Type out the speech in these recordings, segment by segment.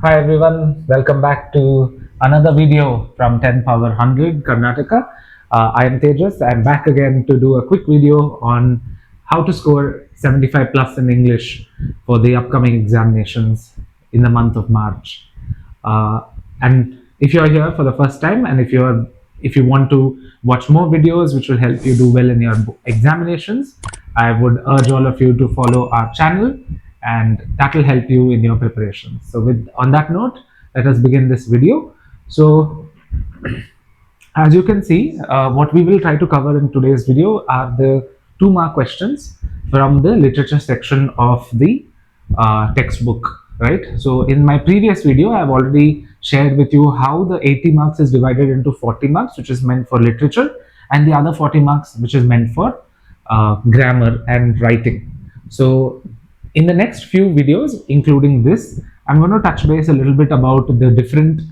Hi everyone, welcome back to another video from 10 power 100 Karnataka. I am Tejas. I'm back again to do a quick video on how to score 75 plus in English for the upcoming examinations in the month of March. And if you're here for the first time, and if you want to watch more videos which will help you do well in your examinations, I would urge all of you to follow our channel, and that will help you in your preparation. So with on that note, let us begin this video. So as you can see, what we will try to cover in today's video are the 2-mark questions from the literature section of the textbook, right? So in my previous video, I've already shared with you how the 80 marks is divided into 40 marks, which is meant for literature, and the other 40 marks, which is meant for grammar and writing. So in the next few videos, including this, I'm going to touch base a little bit about the different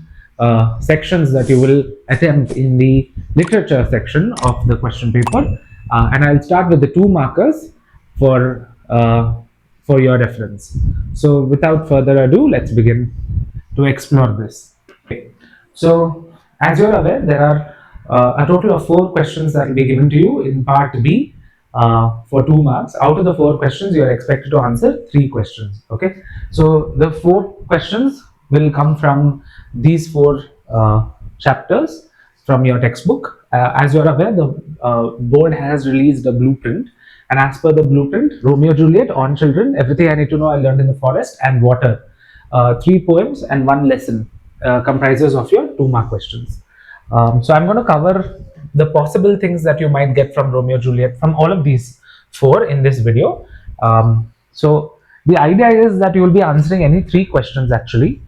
sections that you will attempt in the literature section of the question paper, and I'll start with the 2 markers for your reference. So without further ado, let's begin to explore this. Okay. So as you're aware, there are a total of 4 questions that will be given to you in part B for 2 marks. Out of the 4 questions, you are expected to answer 3 questions. Okay. So the 4 questions will come from these 4 chapters from your textbook. As you are aware, the board has released a blueprint, and as per the blueprint, Romeo and Juliet, On Children, Everything I Need to Know I Learned in the Forest, and Water. 3 poems and 1 lesson comprises of your 2-mark questions. So I'm going to cover the possible things that you might get from Romeo and Juliet from all of these 4 in this video. So the idea is that you will be answering any 3 questions actually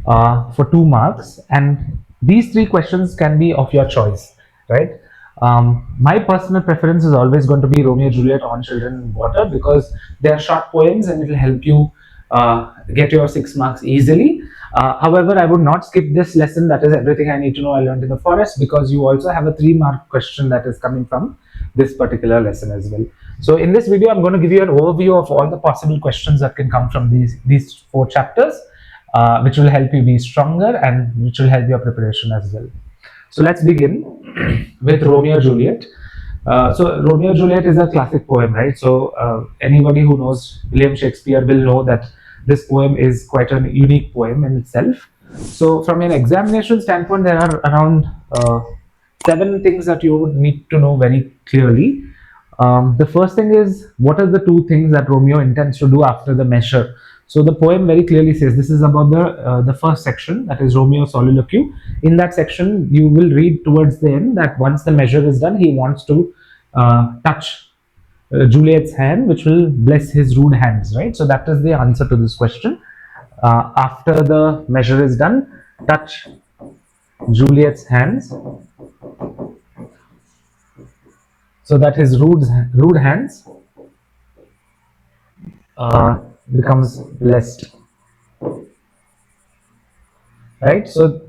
for 2 marks, and these 3 questions can be of your choice, right? My personal preference is always going to be Romeo and Juliet, On Children, and Water, because they are short poems and it will help you get your 6 marks easily. However, I would not skip this lesson, that is Everything I Need to Know I Learned in the Forest, because you also have a 3-mark question that is coming from this particular lesson as well. So in this video, I'm going to give you an overview of all the possible questions that can come from these 4 chapters, which will help you be stronger and which will help your preparation as well. So let's begin with Romeo and Juliet. So Romeo and Juliet is a classic poem, right? So anybody who knows William Shakespeare will know that this poem is quite a unique poem in itself. So from an examination standpoint, there are around 7 things that you would need to know very clearly. The first thing is, what are the 2 things that Romeo intends to do after the measure? So the poem very clearly says this is about the first section, that is Romeo's soliloquy. In that section, you will read towards the end that once the measure is done, he wants to touch Juliet's hand, which will bless his rude hands, right? So that is the answer to this question. After the measure is done, touch Juliet's hands, so that his rude hands becomes blessed, right? So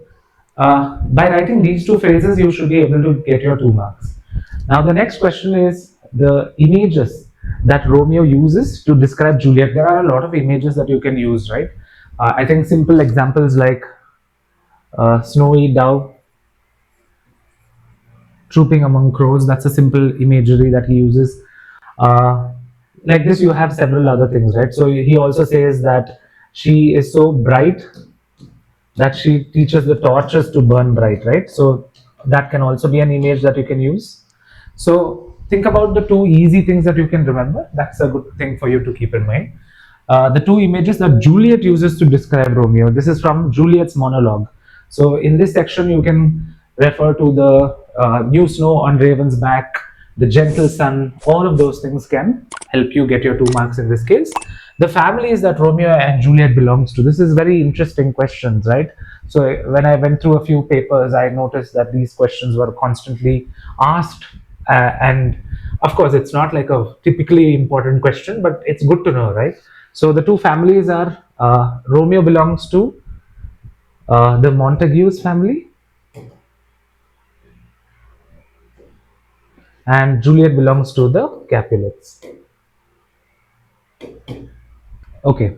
by writing these 2 phrases, you should be able to get your 2 marks. Now the next question is the images that Romeo uses to describe Juliet. There are a lot of images that you can use, right? I think simple examples like snowy dove trooping among crows, that's a simple imagery that he uses. Like this, you have several other things, right? So he also says that she is so bright that she teaches the torches to burn bright, right? So that can also be an image that you can use. So think about the 2 easy things that you can remember. That's a good thing for you to keep in mind. The 2 images that Juliet uses to describe Romeo. This is from Juliet's monologue. So in this section, you can refer to the new snow on Raven's back, the gentle sun. All of those things can help you get your 2 marks in this case. The families that Romeo and Juliet belongs to. This is very interesting questions, right? So when I went through a few papers, I noticed that these questions were constantly asked, and of course, it's not like a typically important question, but it's good to know, right? So the 2 families are Romeo belongs to the Montagues family, and Juliet belongs to the Capulets. Okay.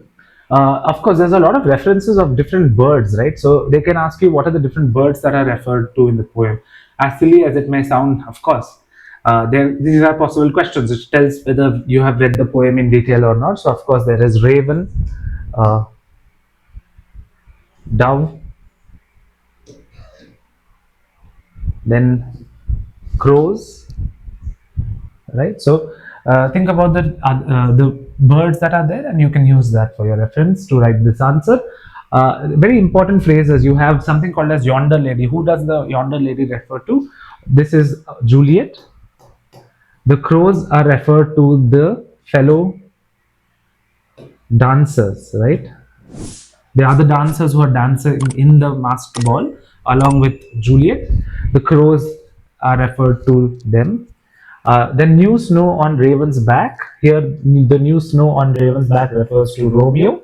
Of course, there's a lot of references of different birds, right? So they can ask you what are the different birds that are referred to in the poem. As silly as it may sound, of course, these are possible questions which tells whether you have read the poem in detail or not. So of course, there is raven, uh, dove, then crows, right? So think about the birds that are there, and you can use that for your reference to write this answer. Very important phrases. You have something called as yonder lady. Who does the yonder lady refer to? This is Juliet. The crows are referred to the fellow dancers, right? They are the dancers who are dancing in the masked ball along with Juliet. The crows are referred to them. Then new snow on Raven's back. Here, the new snow on Raven's back refers to Romeo,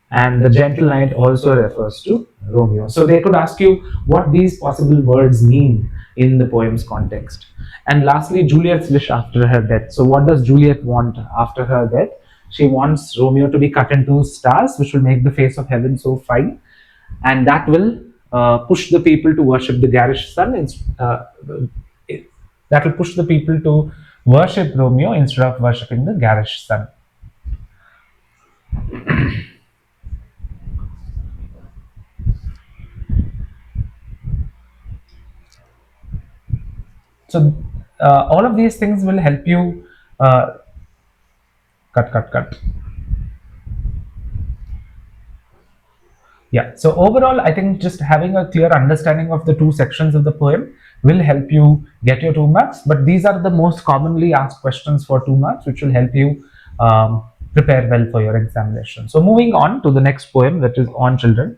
and the gentle knight also refers to Romeo. So they could ask you what these possible words mean in the poem's context. And lastly, Juliet's wish after her death. So what does Juliet want after her death? She wants Romeo to be cut into stars, which will make the face of heaven so fine, and that will push the people to worship the garish sun. That will push the people to worship Romeo instead of worshipping the garish sun. So all of these things will help you cut. Yeah, so overall, I think just having a clear understanding of the two sections of the poem will help you get your 2 marks. But these are the most commonly asked questions for 2 marks, which will help you prepare well for your examination. So moving on to the next poem, that is On Children.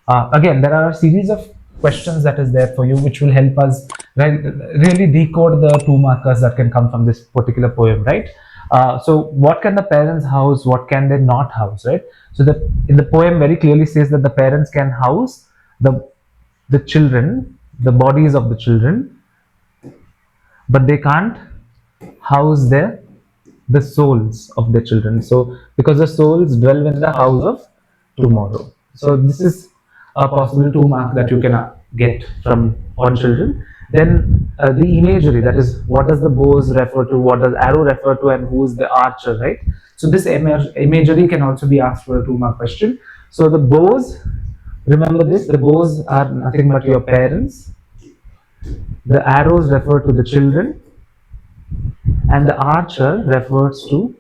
Again, there are a series of questions that is there for you, which will help us really decode the 2 markers that can come from this particular poem, right? So what can the parents house? What can they not house, right? So in the poem very clearly says that the parents can house the children, the bodies of the children, but they can't house the souls of the children. So because the souls dwell in the house of tomorrow. So this is a possible 2 mark that you can get from On Children. Then the imagery, that is, what does the bows refer to, what does arrow refer to, and who is the archer, right? So this imagery can also be asked for a 2 mark question. So the bows, remember this, the bows are nothing but your parents. The arrows refer to the children, and the archer refers to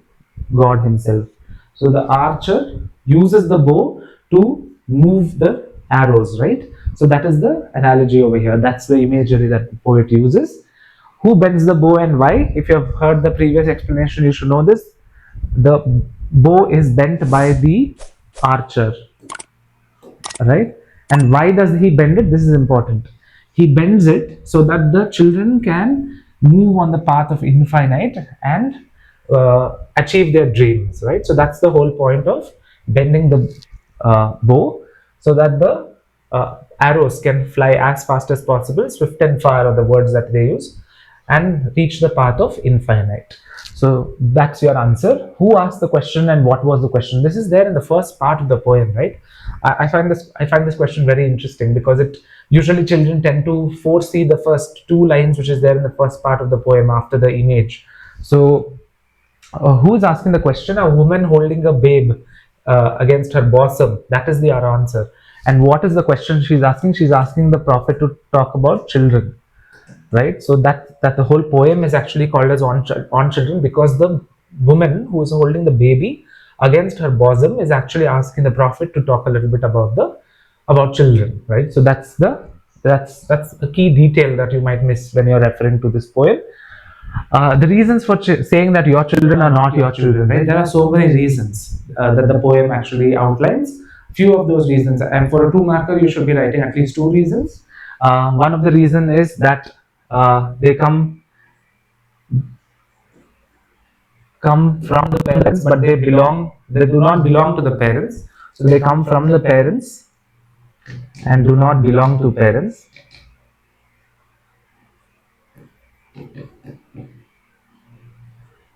God himself. So the archer uses the bow to move the arrows, right? So that is the analogy over here. That's the imagery that the poet uses. Who bends the bow and why? If you have heard the previous explanation, you should know this. The bow is bent by the archer, right? And why does he bend it? This is important. He bends it so that the children can move on the path of infinite and achieve their dreams, right? So that's the whole point of bending the bow, so that the arrows can fly as fast as possible. Swift and far are the words that they use, and reach the path of infinite. So that's your answer. Who asked the question and what was the question? This is there in the first part of the poem, right? I find this question very interesting because it usually children tend to foresee the first 2 lines which is there in the first part of the poem after the image. So who is asking the question? A woman holding a babe against her bosom. That is the answer. And what is the question she's asking? She's asking the prophet to talk about children, right? So that the whole poem is actually called as on Children, because the woman who is holding the baby against her bosom is actually asking the prophet to talk a little bit about children, right? So that's a key detail that you might miss when you're referring to this poem. The reasons for saying that your children are not your children, right? There are so many reasons that the poem actually outlines. Few of those reasons, and for a 2 marker, you should be writing at least 2 reasons. One of the reasons is that they come from the parents, but they do not belong to the parents. So they come from the parents and do not belong to parents.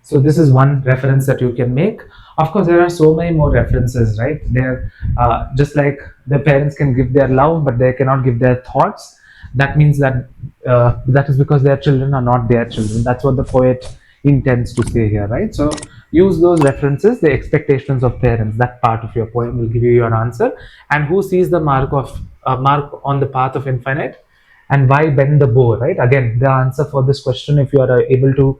So this is one reference that you can make. Of course, there are so many more references, right? There, just like the parents can give their love, but they cannot give their thoughts. That means that that is because their children are not their children. That's what the poet intends to say here, right? So use those references, the expectations of parents. That part of your poem will give you your answer. And who sees the mark on the path of infinite? And why bend the bow, right? Again, the answer for this question, if you are able to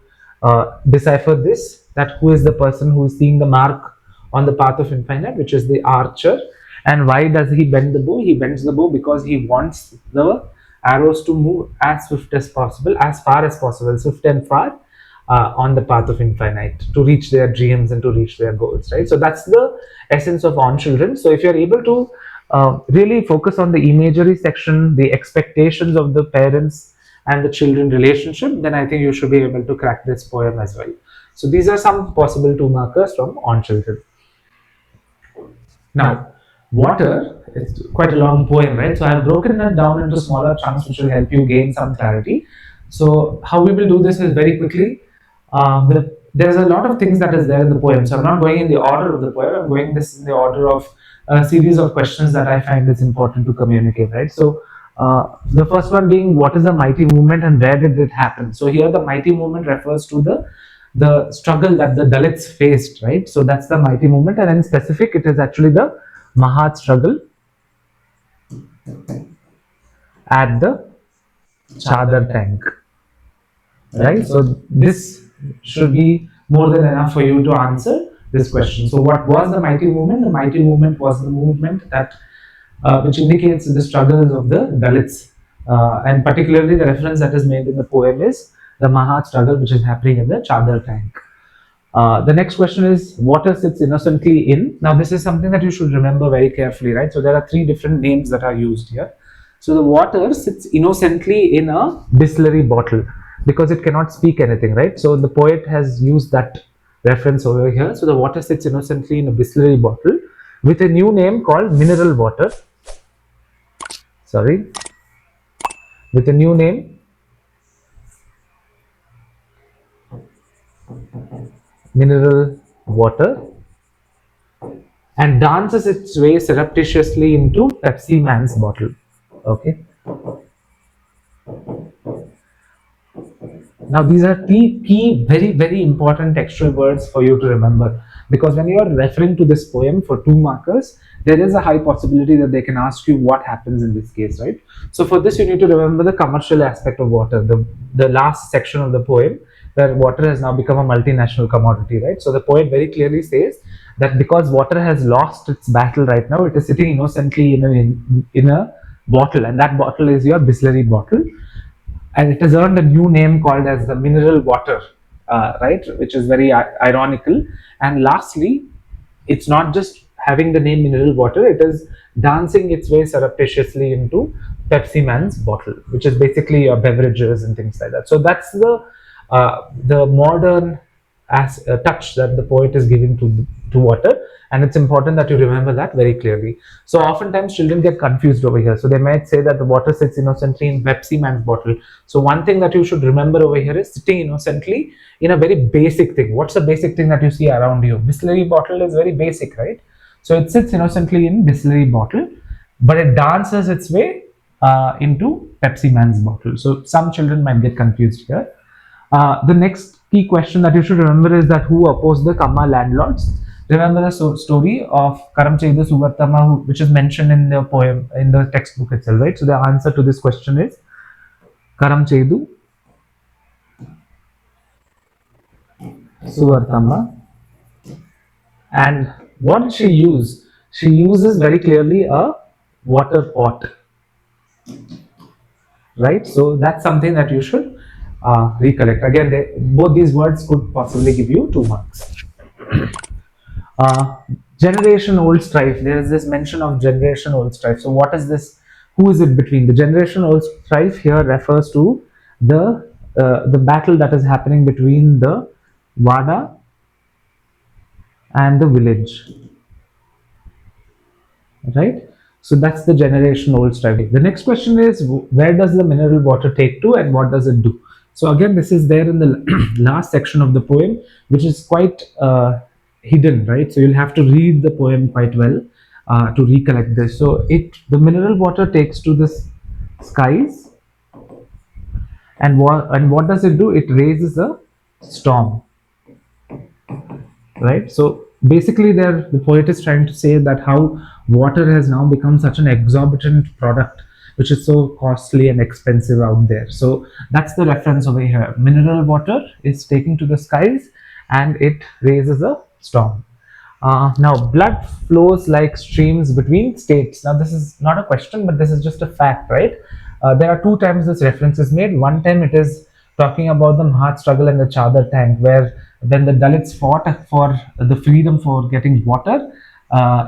decipher this, that who is the person who is seeing the mark on the path of infinite, which is the archer. And why does he bend the bow? He bends the bow because he wants the arrows to move as swift as possible, as far as possible, swift and far, on the path of infinite, to reach their dreams and to reach their goals, right? So that's the essence of On Children. So if you're able to really focus on the imagery section, the expectations of the parents and the children relationship, then I think you should be able to crack this poem as well. So these are some possible 2 markers from On Children. Now, water is quite a long poem, right? So I've broken it down into smaller chunks which will help you gain some clarity. So how we will do this is very quickly. There's a lot of things that is there in the poem. So I'm not going in the order of the poem. I'm going this in the order of a series of questions that I find is important to communicate, right? So the first one being, what is the mighty movement and where did it happen? So here the mighty movement refers to the struggle that the Dalits faced, right? So that's the mighty movement, and in specific, it is actually the Mahat struggle at the Chadar tank, right? So this should be more than enough for you to answer this question. So what was the mighty movement? The mighty movement was the movement that which indicates the struggles of the Dalits, and particularly the reference that is made in the poem is the Mahat struggle, which is happening in the Chadar tank. The next question is, water sits innocently in. Now this is something that you should remember very carefully, right? So there are 3 different names that are used here. So the water sits innocently in a distillery bottle because it cannot speak anything, right? So the poet has used that reference over here. So the water sits innocently in a distillery bottle with a new name called mineral water. Sorry, with a new name, mineral water, and dances its way surreptitiously into Pepsi Man's bottle. Okay. Now these are key, very, very important textual words for you to remember, because when you are referring to this poem for 2 markers, there is a high possibility that they can ask you what happens in this case, right? So for this, you need to remember the commercial aspect of water, the last section of the poem, where water has now become a multinational commodity, right? So the poet very clearly says that because water has lost its battle right now, it is sitting innocently in a bottle, and that bottle is your Bisleri bottle, and it has earned a new name called as the mineral water, right? Which is very ironical. And lastly, it's not just having the name mineral water; it is dancing its way surreptitiously into Pepsi Man's bottle, which is basically your beverages and things like that. So that's the modern touch that the poet is giving to water, and it's important that you remember that very clearly. So oftentimes children get confused over here, so they might say that the water sits innocently in Pepsi Man's bottle. So one thing that you should remember over here is sitting innocently in a very basic thing. What's the basic thing that you see around you? Bisleri bottle is very basic, right? So it sits innocently in Bisleri bottle, but it dances its way into Pepsi Man's bottle. So some children might get confused here. The next key question that you should remember is that who opposed the Kamma landlords? Remember the story of Karamchedu Suvartama, which is mentioned in the poem, in the textbook itself, right? So the answer to this question is Karamchedu Suvartama. And what did she use? She uses very clearly a water pot, right? So that's something that you should recollect. Again, both these words could possibly give you 2 marks. Generation old strife. There is this mention of generation old strife. So what is this? Who is it between? The generation old strife here refers to the battle that is happening between the Wada and the village, right? So that's the generation old strife. The next question is, where does the mineral water take to and what does it do? So again, this is there in the last section of the poem, which is quite hidden, right? So you'll have to read the poem quite well to recollect this. So the mineral water takes to the skies, and what does it do? It raises a storm, right? So basically, the poet is trying to say that how water has now become such an exorbitant product, which is so costly and expensive out there. So that's the reference over here. Mineral water is taken to the skies, and it raises a storm. Now, blood flows like streams between states. Now, this is not a question, but this is just a fact, right? There are two times this reference is made. One time it is talking about the Mahat struggle and the Chadar tank, where when the Dalits fought for the freedom for getting water,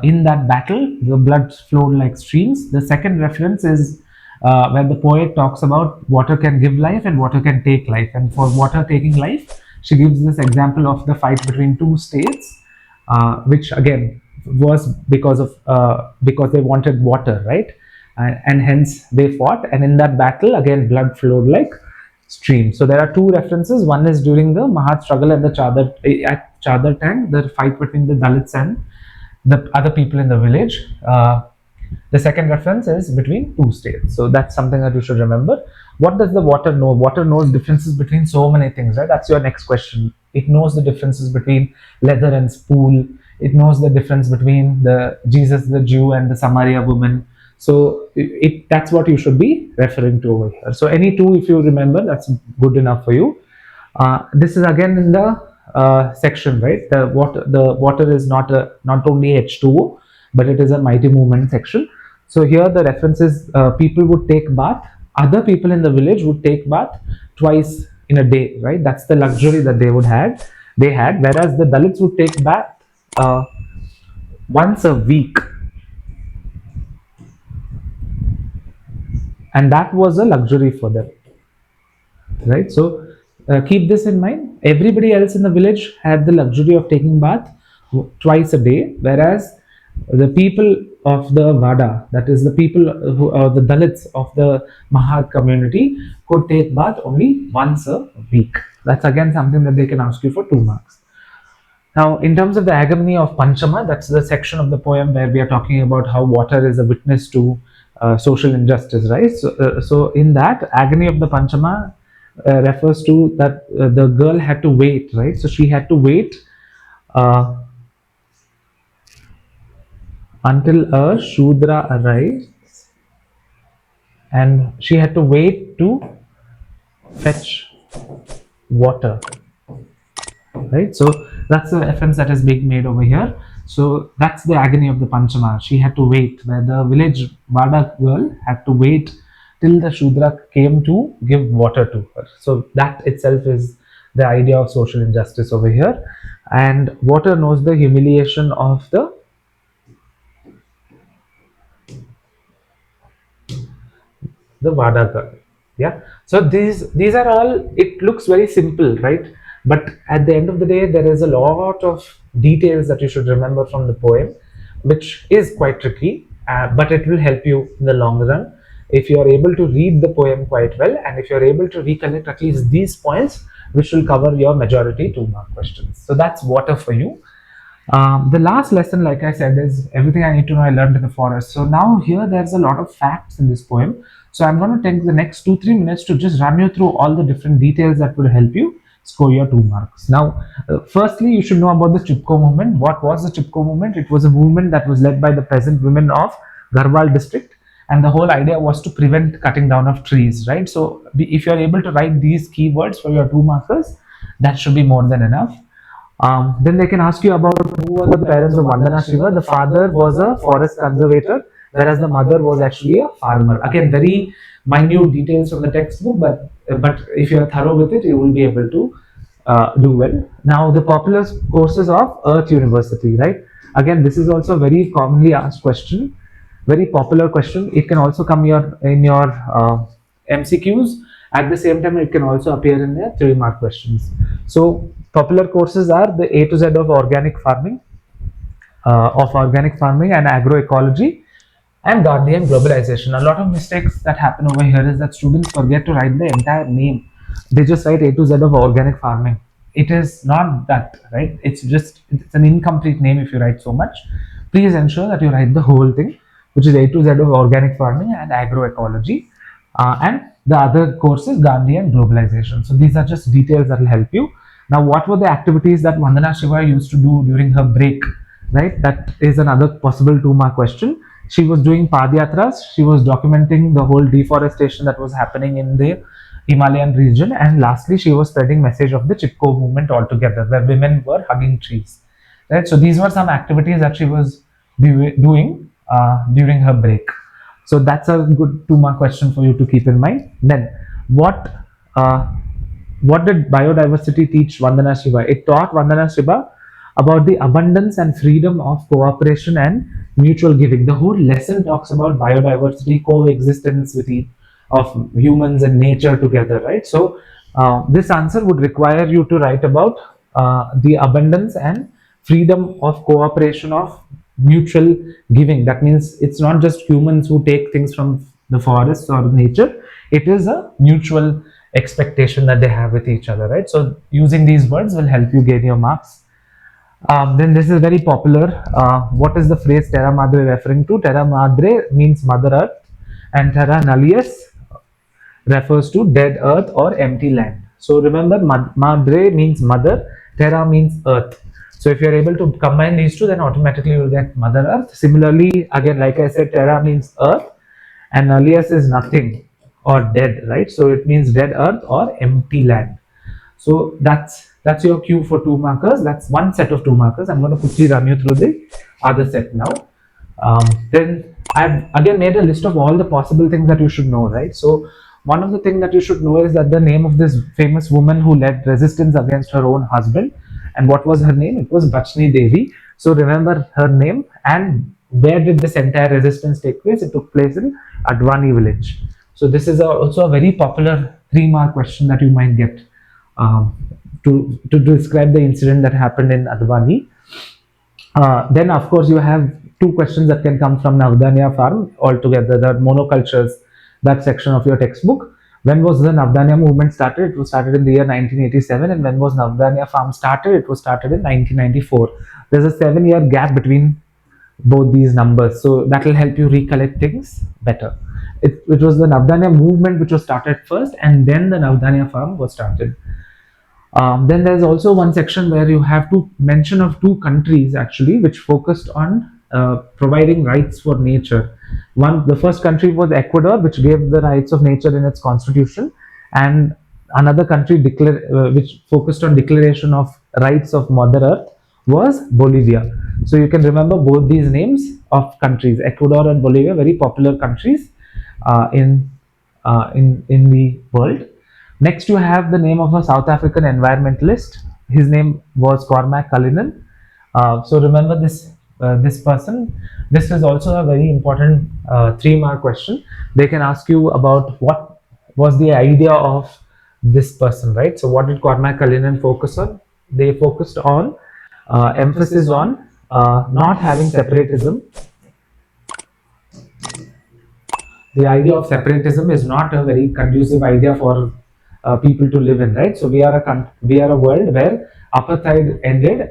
in that battle, the blood flowed like streams. The second reference is where the poet talks about water can give life and water can take life. And for water taking life, she gives this example of the fight between two states, which again was because they wanted water, right? And hence they fought. And in that battle, again, blood flowed like streams. So there are two references. One is during the Mahat struggle and the at Chadar Tank, the fight between the Dalits and the other people in the village. The second reference is between two states. So that's something that you should remember. What does the water know? Water knows differences between so many things, right? That's your next question. It knows the differences between leather and spool. It knows the difference between the Jesus the Jew and the Samaria woman. So that's what you should be referring to over here. So any two, if you remember, that's good enough for you. This is again in the section, right? The water is not only H2O, but it is a mighty movement section. So here the reference is people would take bath. Other people in the village would take bath twice in a day, right? That's the luxury that they had, whereas the Dalits would take bath once a week, and that was a luxury for them, right? So keep this in mind. Everybody else in the village had the luxury of taking bath twice a day, whereas the people of the Vada, that is the people who are the Dalits of the Mahat community, could take bath only once a week. That's again something that they can ask you for 2 marks. Now, in terms of the agony of Panchama, that's the section of the poem where we are talking about how water is a witness to social injustice, right? So in that, agony of the Panchama refers to that the girl had to wait, right? So she had to wait until a Shudra arrives, and she had to wait to fetch water, right? So that's the reference that is being made over here. So that's the agony of the Panchama. She had to wait, where the village Vada girl had to wait till the Shudra came to give water to her. So that itself is the idea of social injustice over here. And water knows the humiliation of the Vada girl. Yeah. So these are all, it looks very simple, right? But at the end of the day, there is a lot of details that you should remember from the poem, which is quite tricky, but it will help you in the long run if you are able to read the poem quite well, and if you are able to recollect at least these points, which will cover your majority 2-mark questions. So that's water for you. The last lesson, like I said, is everything I need to know I learned in the forest. So now here there's a lot of facts in this poem. So I'm going to take the next 2-3 minutes to just run you through all the different details that would help you score your 2 marks. Now, firstly, you should know about the Chipko movement. What was the Chipko movement? It was a movement that was led by the peasant women of Garhwal district, and the whole idea was to prevent cutting down of trees, right? So if you're able to write these keywords for your 2 markers, that should be more than enough. Then they can ask you about who were the parents of Vandana Shiva. The father was a forest conservator, whereas the mother was actually a farmer. Again, very minute details from the textbook, but if you are thorough with it, you will be able to do well. Now, the popular courses of Earth University, right? Again, this is also a very commonly asked question, very popular question. It can also come in your MCQs. At the same time, it can also appear in their 3-mark questions. So popular courses are the A to Z of organic farming and agroecology, and Gandhian globalization. A lot of mistakes that happen over here is that students forget to write the entire name. They just write A to Z of organic farming. it is not that, right? It's an incomplete name if you write so much. Please ensure that you write the whole thing, which is A to Z of organic farming and agroecology, and the other course is Gandhi and globalization. So these are just details that will help you. Now, what were the activities that Vandana Shiva used to do during her break? Right, that is another possible 2-mark question. She was doing padyatras. She was documenting the whole deforestation that was happening in the Himalayan region, and lastly, she was spreading message of the Chipko movement altogether, where women were hugging trees. Right, so these were some activities that she was doing during her break. So that's a good 2-mark question for you to keep in mind. Then, uh, what did biodiversity teach Vandana Shiva? It taught Vandana Shiva about the abundance and freedom of cooperation and mutual giving. The whole lesson talks about biodiversity, coexistence with of humans and nature together, right? So this answer would require you to write about the abundance and freedom of cooperation of mutual giving. That means it's not just humans who take things from the forest or nature. It is a mutual expectation that they have with each other, right? So using these words will help you gain your marks. Then this is very popular. What is the phrase Terra Madre referring to? Terra Madre means Mother Earth, and Terra Nullius refers to dead earth or empty land. So remember, Madre means mother, Terra means earth. So if you're able to combine these two, then automatically you'll get Mother Earth. Similarly, again, like I said, Terra means earth, and Nullius is nothing or dead, right? So it means dead earth or empty land. So that's your cue for 2 markers. That's one set of 2 markers. I'm going to quickly run you through the other set now. Then I've again made a list of all the possible things that you should know, right? So one of the things that you should know is that the name of this famous woman who led resistance against her own husband, and what was her name? It was Bachni Devi. So remember her name. And where did this entire resistance take place? It took place in Advani village. So this is also a very popular 3-mark question that you might get to describe the incident that happened in Advani. Then of course you have 2 questions that can come from Navdanya farm altogether, the monocultures, that section of your textbook. When was the Navdanya movement started? It was started in the year 1987. And when was Navdanya farm started? It was started in 1994. There's a 7-year gap between both these numbers, so that will help you recollect things better. It was the Navdanya movement which was started first, and then the Navdanya farm was started. Then there's also one section where you have to mention of 2 countries actually which focused on providing rights for nature. The first country was Ecuador, which gave the rights of nature in its constitution, and another country which focused on declaration of rights of Mother Earth was Bolivia. So you can remember both these names of countries, Ecuador and Bolivia, very popular countries in the world. Next, you have the name of a South African environmentalist. His name was Cormac Cullinan. So remember this person. This is also a very important 3-mark question. They can ask you about what was the idea of this person, right? So what did Cormac Cullinan focus on? They focused on emphasis on not having separatism. The idea of separatism is not a very conducive idea for people to live in, right? So we are a world where apartheid ended,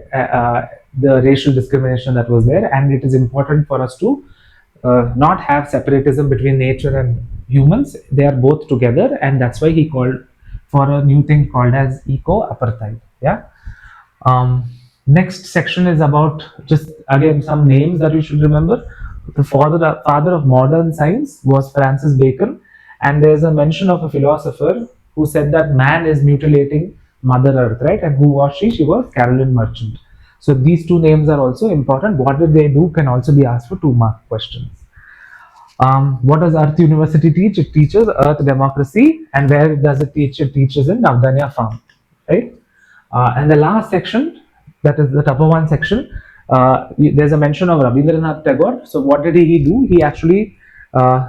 the racial discrimination that was there, and it is important for us to not have separatism between nature and humans. They are both together, and that's why he called for a new thing called as eco-apartheid. Yeah. Next section is about just again some names that you should remember. The father of modern science was Francis Bacon, and there's a mention of a philosopher who said that man is mutilating Mother Earth, right? And who was she? She was Caroline Merchant. So these 2 names are also important. What did they do can also be asked for 2-mark questions. What does Earth University teach? It teaches Earth democracy. And where does it teach? It teaches in Navdanya farm, right? And the last section, that is the upper one section, there's a mention of Rabindranath Tagore. So what did he do? He actually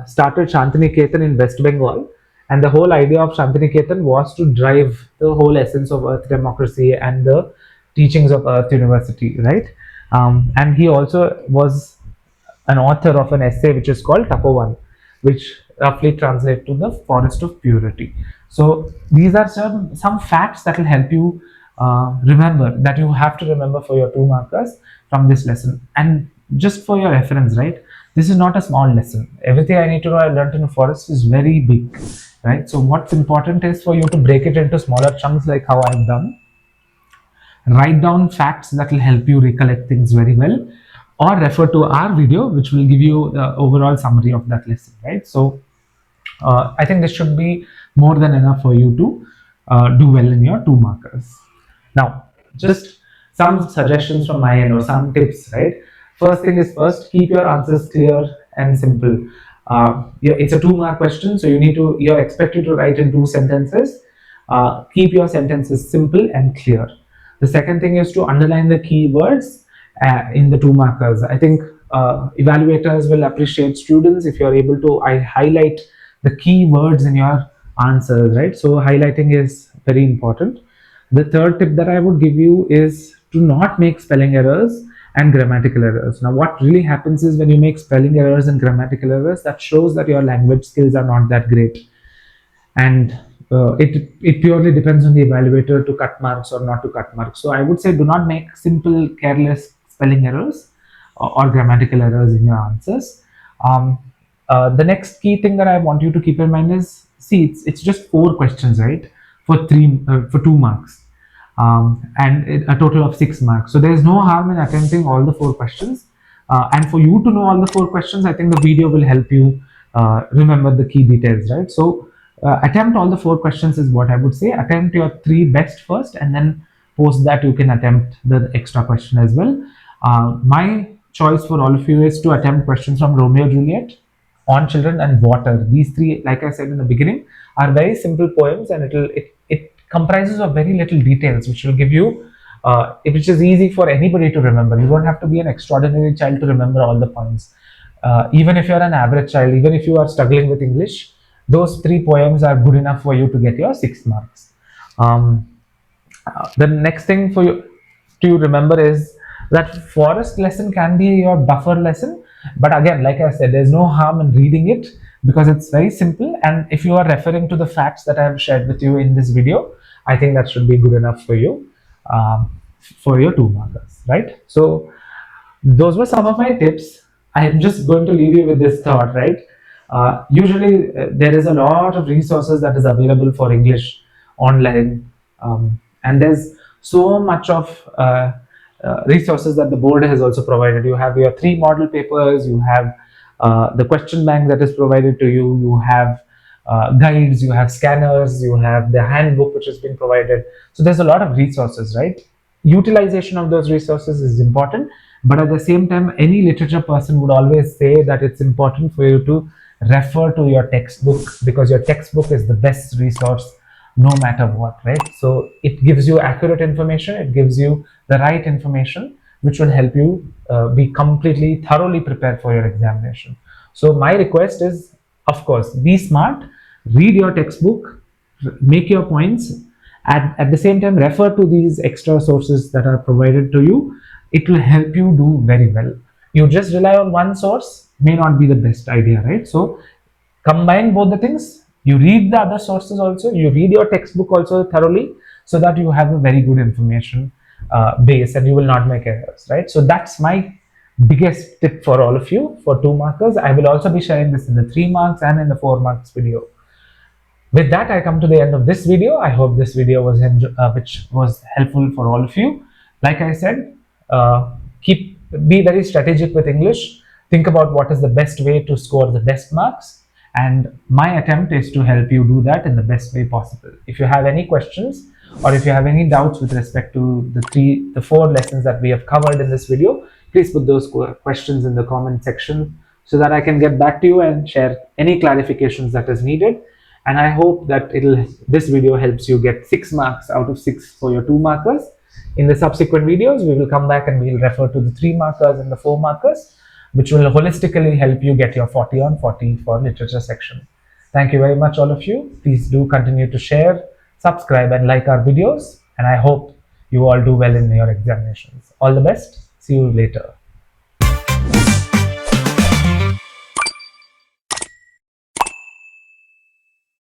started Shantiniketan in West Bengal. And the whole idea of Shantiniketan was to drive the whole essence of Earth democracy and the teachings of Earth University, right? And he also was an author of an essay which is called Tapovan, which roughly translates to the forest of purity. So these are some facts that will help you remember that you have to remember for your 2 markers from this lesson. And just for your reference, right? This is not a small lesson. Everything I need to know, I learned in forest is very big, right? So what's important is for you to break it into smaller chunks, like how I've done. Write down facts that will help you recollect things very well, or refer to our video, which will give you the overall summary of that lesson, right? So I think this should be more than enough for you to do well in your 2 markers. Now, just some suggestions from my end, or some tips, right? First thing is first, keep your answers clear and simple. It's a 2 mark question, so you're expected to write in 2 sentences. Keep your sentences simple and clear. The second thing is to underline the keywords in the 2 markers. I think evaluators will appreciate students if you're able to highlight the key words in your answers, right? So highlighting is very important. The third tip that I would give you is to not make spelling errors and grammatical errors. Now, what really happens is when you make spelling errors and grammatical errors, that shows that your language skills are not that great. And it purely depends on the evaluator to cut marks or not to cut marks. So I would say do not make simple, careless spelling errors or grammatical errors in your answers. The next key thing that I want you to keep in mind is, see, it's just 4 questions, right? For 2 marks, and a total of 6 marks. So there is no harm in attempting all the 4 questions. And for you to know all the 4 questions, I think the video will help you remember the key details, right? So attempt all the 4 questions is what I would say. Attempt your 3 best first, and then post that you can attempt the extra question as well. My choice for all of you is to attempt questions from Romeo and Juliet, On Children, and Water. These 3, like I said in the beginning, are very simple poems, and it comprises of very little details, which will give you, which is easy for anybody to remember. You don't have to be an extraordinary child to remember all the points. Even if you're an average child, even if you are struggling with English, those 3 poems are good enough for you to get your 6 marks. The next thing for you to remember is that forest lesson can be your buffer lesson, but again, like I said, there's no harm in reading it because it's very simple, and if you are referring to the facts that I have shared with you in this video, I think that should be good enough for you for your 2 markers, right? So those were some of my tips. I am just going to leave you with this thought, right? Usually there is a lot of resources that is available for English online, and there's so much of resources that the board has also provided. You have your 3 model papers, you have the question bank that is provided to you, you have guides, you have scanners, you have the handbook which has been provided. So there's a lot of resources, right? Utilization of those resources is important, but at the same time, any literature person would always say that it's important for you to refer to your textbook, because your textbook is the best resource no matter what, right? So it gives you accurate information, it gives you the right information, which will help you be completely thoroughly prepared for your examination. So my request is, of course, be smart, read your textbook, make your points, at the same time refer to these extra sources that are provided to you. It will help you do very well. You just rely on one source may not be the best idea, right? So combine both the things. You read the other sources also, you read your textbook also thoroughly, so that you have a very good information base and you will not make errors, right? So that's my biggest tip for all of you for 2 markers. I will also be sharing this in the 3 marks and in the 4 marks video. With that, I come to the end of this video. I hope this video was which was helpful for all of you. Like I said, be very strategic with English. Think about what is the best way to score the best marks, and my attempt is to help you do that in the best way possible. If you have any questions, or if you have any doubts with respect to the 4 lessons that we have covered in this video, please put those questions in the comment section so that I can get back to you and share any clarifications that is needed. And I hope that this video helps you get 6 marks out of 6 for your 2 markers. In the subsequent videos, we will come back and we'll refer to the 3 markers and the 4 markers, which will holistically help you get your 40 on 40 for literature section. Thank you very much, all of you. Please do continue to share, subscribe, and like our videos. And I hope you all do well in your examinations. All the best. See you later.